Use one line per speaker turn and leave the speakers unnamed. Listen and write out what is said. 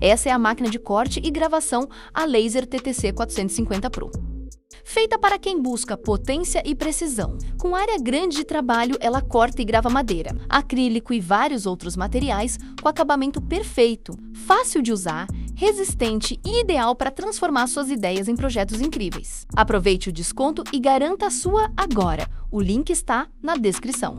Essa é a máquina de corte e gravação a laser TTC 450 Pro. Feita para quem busca potência e precisão. Com área grande de trabalho, ela corta e grava madeira, acrílico e vários outros materiais com acabamento perfeito, fácil de usar, resistente e ideal para transformar suas ideias em projetos incríveis. Aproveite o desconto e garanta a sua agora. O link está na descrição.